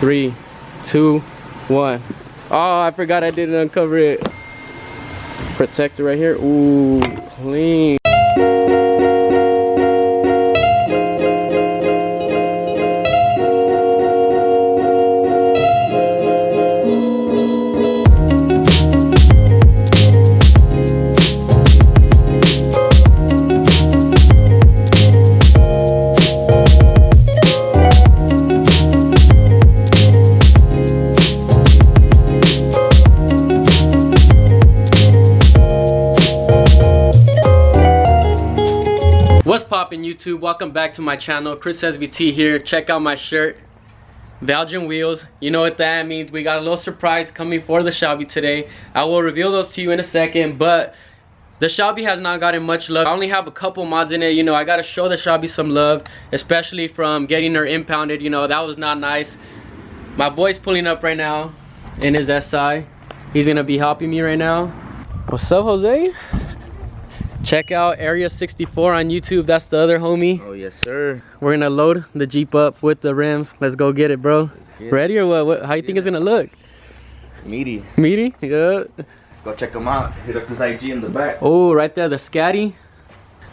3, 2, 1. Oh, I forgot I didn't uncover it. Protector right here. Ooh, clean. What's poppin' YouTube? Welcome back to my channel. ChrisSVT here. Check out my shirt. Velgen wheels. You know what that means. We got a little surprise coming for the Shelby today. I will reveal those to you in a second, but the Shelby has not gotten much love. I only have a couple mods in it. You know, I gotta show the Shelby some love, especially from getting her impounded. You know, that was not nice. My boy's pulling up right now in his SI. He's gonna be helping me right now. What's up, Jose? Check out Area 64 on YouTube. That's the other homie. Oh yes, sir. We're gonna load the Jeep up with the rims. Let's go get it, bro. Ready or what? How you think it's gonna look? Meaty. Meaty? Yeah. Go check them out. Hit up this IG in the back. Oh, right there, the Scatty.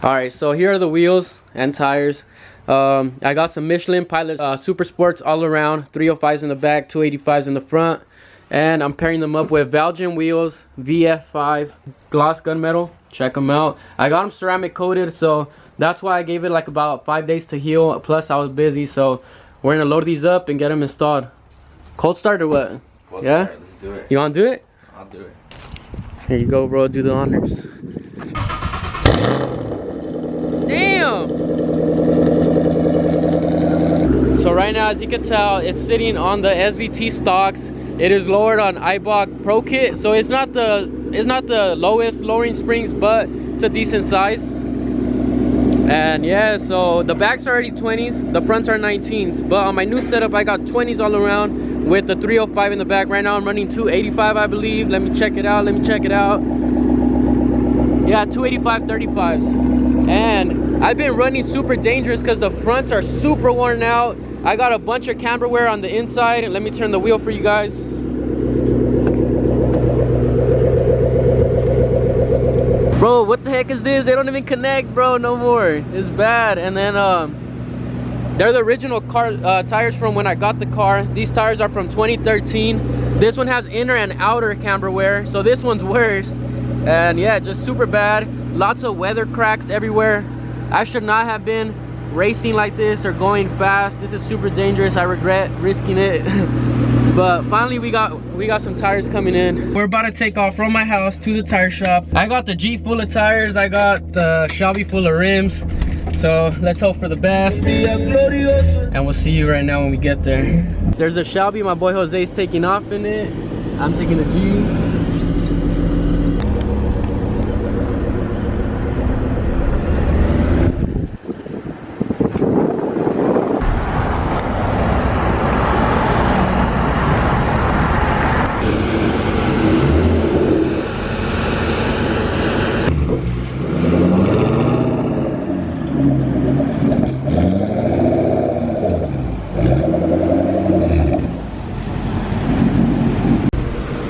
All right, so here are the wheels and tires. I got some Michelin Pilot Super Sports all around. 305s in the back, 285s in the front. And I'm pairing them up with Velgen wheels, VF5 gloss gunmetal. Check them out. I got them ceramic coated, so that's why I gave it like about 5 days to heal. Plus I was busy, so we're gonna load these up and get them installed. Cold start or what? Cold Yeah? start. Let's do it. You wanna do it? I'll do it. Here you go, bro. Do the honors. Damn! So right now, as you can tell, it's sitting on the SVT stocks. It is lowered on iBox Pro Kit, so it's not the lowest lowering springs, but it's a decent size. And yeah, so the backs are already 20s, the fronts are 19s, but on my new setup I got 20s all around with the 305 in the back. Right now I'm running 285, I believe. Let me check it out. Yeah, 285 35s. And I've been running super dangerous because the fronts are super worn out. I got a bunch of camber wear on the inside. Let me turn the wheel for you guys. Bro, what the heck is this? They don't even connect, bro, no more. It's bad. And then they're the original car tires from when I got the car. These tires are from 2013. This one has inner and outer camber wear, so this one's worse. And yeah, just super bad. Lots of weather cracks everywhere. I should not have been racing like this or going fast. This is super dangerous. I regret risking it. But finally we got some tires coming in. We're about to take off from my house to the tire shop. I got the Jeep full of tires. I got the Shelby full of rims. So let's hope for the best. And we'll see you right now when we get there. There's a Shelby. My boy Jose's taking off in it. I'm taking the Jeep.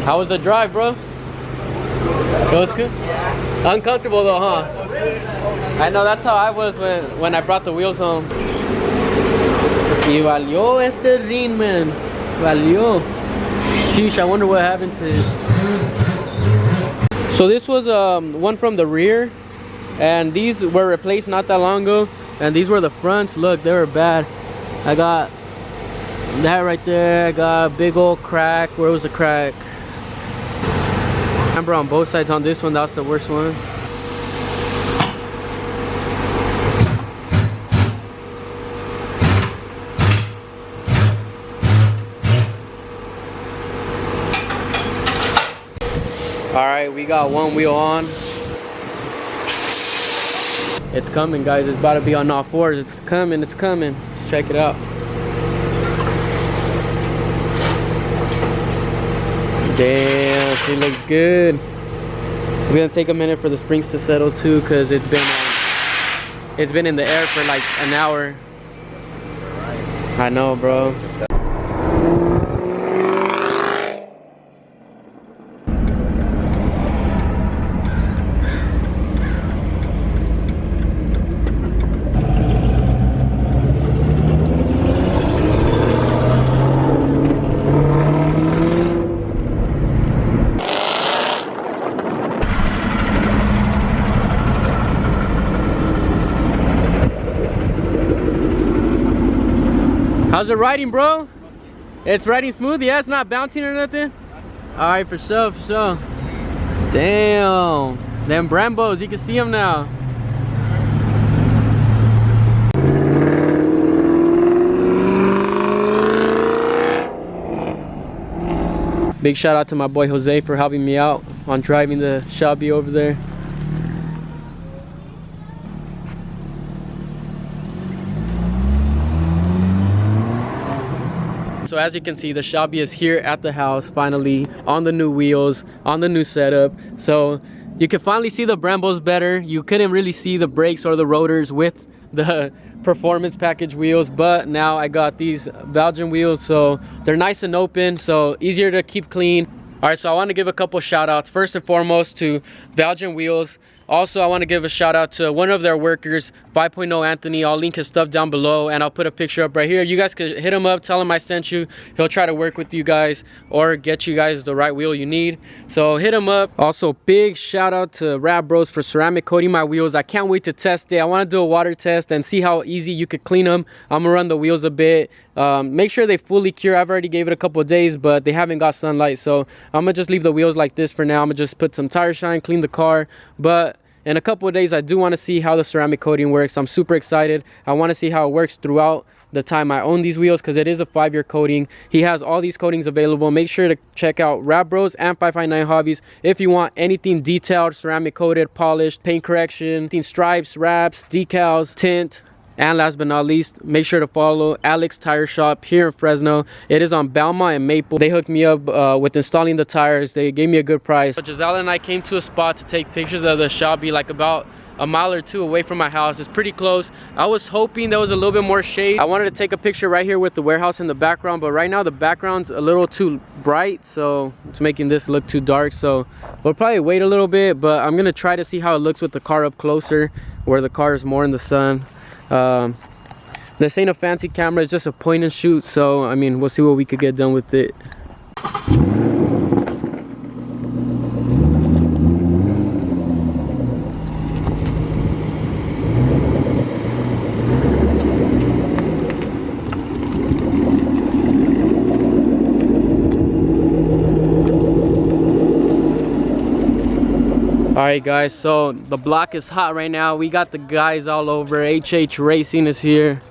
How was the drive, bro? It was good? Yeah. Uncomfortable though, huh? I know, that's how I was when I brought the wheels home. Y valió este ring, man. Valió. Sheesh, I wonder what happened to this. So this was one from the rear, and these were replaced not that long ago, and these were the fronts. Look, they were bad. I got that right there. I got a big old crack. Where was the crack? Remember, on both sides. On this one, that's the worst one. All right, we got one wheel on. It's coming, guys. It's about to be on all fours. It's coming. It's coming. Let's check it out. Damn, she looks good. It's gonna take a minute for the springs to settle too, cause it's been in the air for like an hour. I know, bro. How's it riding, bro? It's riding smooth? Yeah, it's not bouncing or nothing? Alright, for sure, for sure. Damn. Them Brambos, you can see them now. Big shout out to my boy Jose for helping me out on driving the Shelby over there. So as you can see, the Shelby is here at the house finally, on the new wheels, on the new setup. So you can finally see the Brambos better. You couldn't really see the brakes or the rotors with the performance package wheels, but now I got these Velgen wheels, so they're nice and open, so easier to keep clean. All right, so I want to give a couple shout outs. First and foremost to Velgen wheels. Also, I want to give a shout out to one of their workers, 5.0 Anthony. I'll link his stuff down below and I'll put a picture up right here. You guys could hit him up, tell him I sent you. He'll try to work with you guys or get you guys the right wheel you need. So hit him up. Also, big shout out to Rad Bros for ceramic coating my wheels. I can't wait to test it. I want to do a water test and see how easy you could clean them. I'm gonna run the wheels a bit. Make sure they fully cure. I've already gave it a couple of days, but they haven't got sunlight. So I'm gonna just leave the wheels like this for now. I'm gonna just put some tire shine, clean the car. But in a couple of days, I do want to see how the ceramic coating works. I'm super excited. I want to see how it works throughout the time I own these wheels, because it is a 5-year coating. He has all these coatings available. Make sure to check out Rad Bros and 559 Hobbies if you want anything detailed, ceramic coated, polished, paint correction, stripes, wraps, decals, tint. And last but not least, make sure to follow Alex Tire Shop here in Fresno. It is on Belmont and Maple. They hooked me up with installing the tires. They gave me a good price. So Giselle and I came to a spot to take pictures of the Shelby, like about a mile or two away from my house. It's pretty close. I was hoping there was a little bit more shade. I wanted to take a picture right here with the warehouse in the background, but right now the background's a little too bright, so it's making this look too dark. So we'll probably wait a little bit, but I'm gonna try to see how it looks with the car up closer, where the car is more in the sun. This ain't a fancy camera, it's just a point and shoot, so I mean, we'll see what we could get done with it. Alright guys, so the block is hot right now. We got the guys all over. HH Racing is here.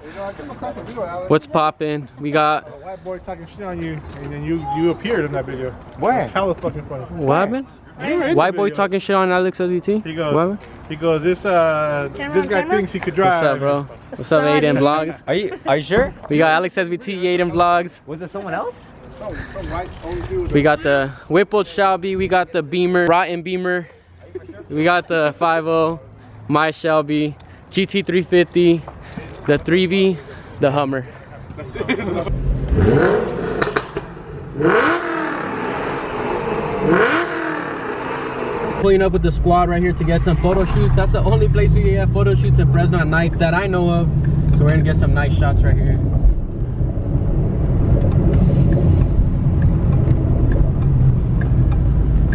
What's poppin'? We got a white boy talking shit on you, and then you appeared in that video. Where? It's hella fucking funny. What happened? White boy talking shit on Alex SVT? He goes, this guy thinks he could drive. What's up, bro? What's up, Aiden Vlogs? Are you sure? We got Alex SVT, Aiden Vlogs. Was it someone else? We got the Whippled Shelby, we got the Beamer, Rotten Beamer. We got the 5.0, my Shelby, GT350, the 3V, the Hummer. Pulling up with the squad right here to get some photo shoots. That's the only place we can get photo shoots in Fresno at night that I know of. So we're gonna get some nice shots right here.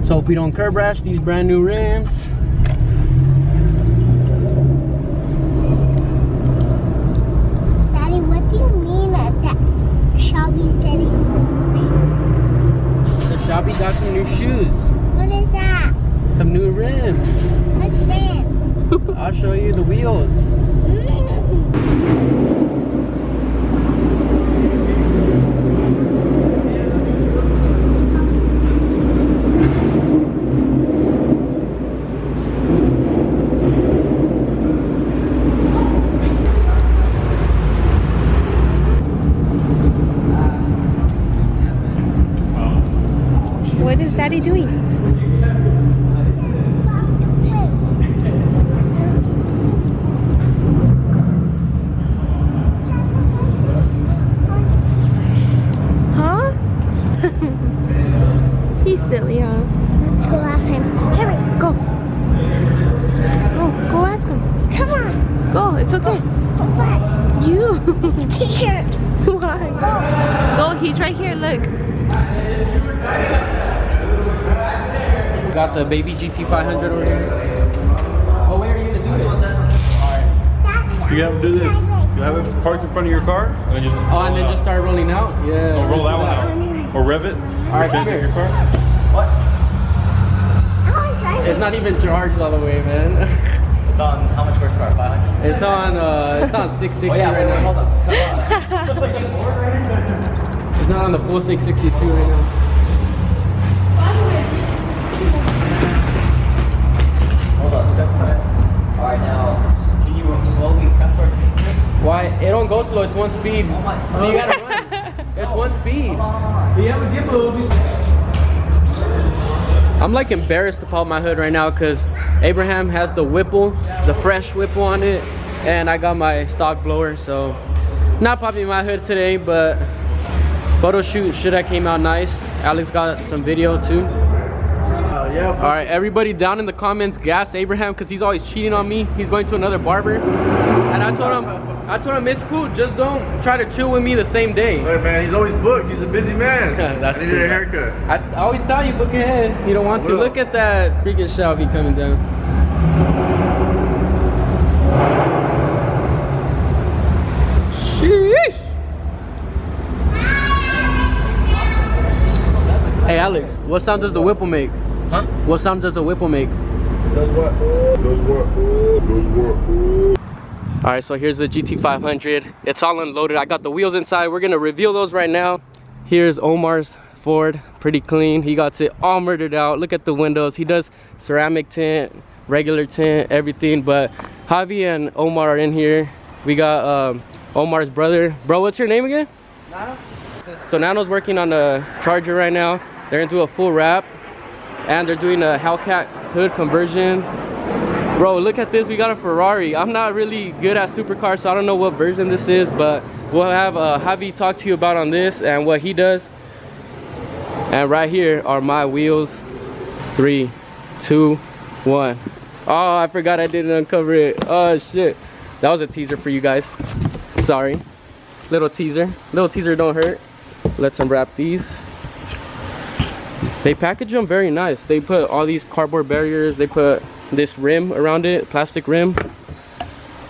So if we don't curb rash these brand new rims. Daddy, what do you mean that Shelby's getting some new shoes? The Shelby got some new shoes. What is that? Some new rims. What's that? I'll show you the wheels. What is Daddy doing? Huh? He's silly, huh? Let's go ask him. Hurry. Go. Go ask him. Come on. Go, it's okay. Go fast. You. I'm scared. Why? Go, he's right here, look. We got the baby GT500 over here. Oh, wait, are you gonna do this one, Tessa? Alright. Daddy, You gotta do this. You have it parked in front of your car, and then just and then just start rolling out. Yeah. or roll that one out, or rev it. All right, come Take here. your car. What? It's not even charged all the way, man. It's on how much horsepower? 500? It's on 660 Oh, yeah, right wait, now. hold on. It's not on the full 662 right now. Hold on, that's time. Alright, now, can you slowly cut for this? Why? It don't go slow. It's one speed. Oh my. So you gotta run. It's one speed. I'm like embarrassed to pop my hood right now because Abraham has the Whipple, the fresh Whipple on it, and I got my stock blower. So not popping my hood today, but photo shoot should have came out nice. Alex got some video too. Yeah. All right, everybody down in the comments, gas Abraham because he's always cheating on me. He's going to another barber, and I told him it's cool. Just don't try to chill with me the same day. Hey man, he's always booked. He's a busy man. That's I needed true. a haircut. I always tell you, book ahead. You don't want to. Will. Look at that freaking Shelby coming down. Sheesh. Hey Alex, what sound does the Whipple make? Huh? What sound does the Whipple make? Does what? Does what? Does what? All right, so here's the GT500. It's all unloaded. I got the wheels inside. We're gonna reveal those right now. Here's Omar's Ford, pretty clean. He got it all murdered out. Look at the windows. He does ceramic tint, regular tint, everything. But Javi and Omar are in here. We got Omar's brother. Bro, what's your name again? Nano. So Nano's working on a Charger right now. They're gonna do a full wrap, and they're doing a Hellcat hood conversion. Bro, look at this. We got a Ferrari. I'm not really good at supercars, so I don't know what version this is, but we'll have Javi talk to you about on this and what he does. And right here are my wheels. 3, 2, 1. Oh, I forgot I didn't uncover it. Oh shit. That was a teaser for you guys. Sorry. Little teaser. Little teaser don't hurt. Let's unwrap these. They package them very nice. They put all these cardboard barriers. They put this rim around it, plastic rim,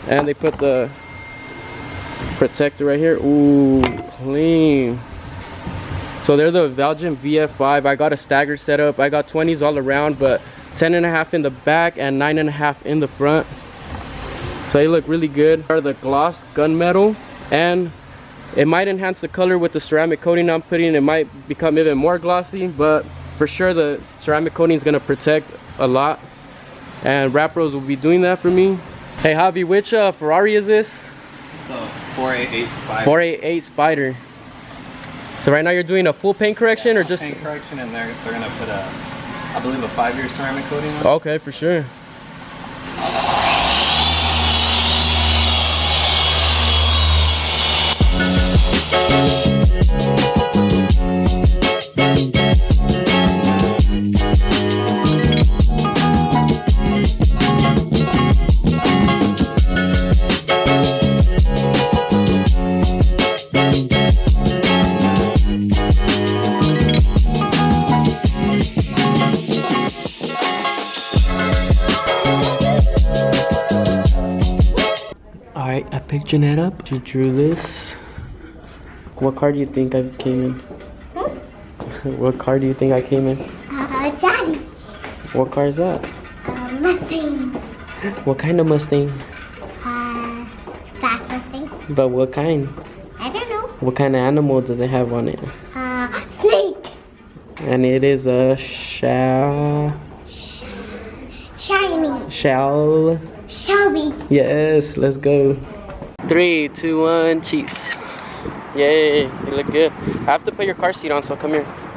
and they put the protector right here. Ooh, clean. So they're the Velgen VF5. I got a staggered setup. I got 20s all around, but 10.5 in the back and 9.5 in the front. So they look really good. Are the gloss gunmetal, and it might enhance the color with the ceramic coating I'm putting. It might become even more glossy, but for sure the ceramic coating is gonna protect a lot. And Rap Rose will be doing that for me. Hey Javi, which Ferrari is this? It's a 488 Spider. 488 Spider. So right now you're doing a full paint correction, or just paint correction, and they're gonna put a, I believe, a 5-year ceramic coating on it. Okay, for sure. Alright, I picked Jeanette up. She drew this. What car do you think I came in? What car do you think I came in? Daddy. What car is that? Mustang. What kind of Mustang? Fast Mustang. But what kind? I don't know. What kind of animal does it have on it? Snake. And it is a shell. Shiny. Shelby. Yes, let's go. 3, 2, 1, cheese. Yay, you look good. I have to put your car seat on, so come here.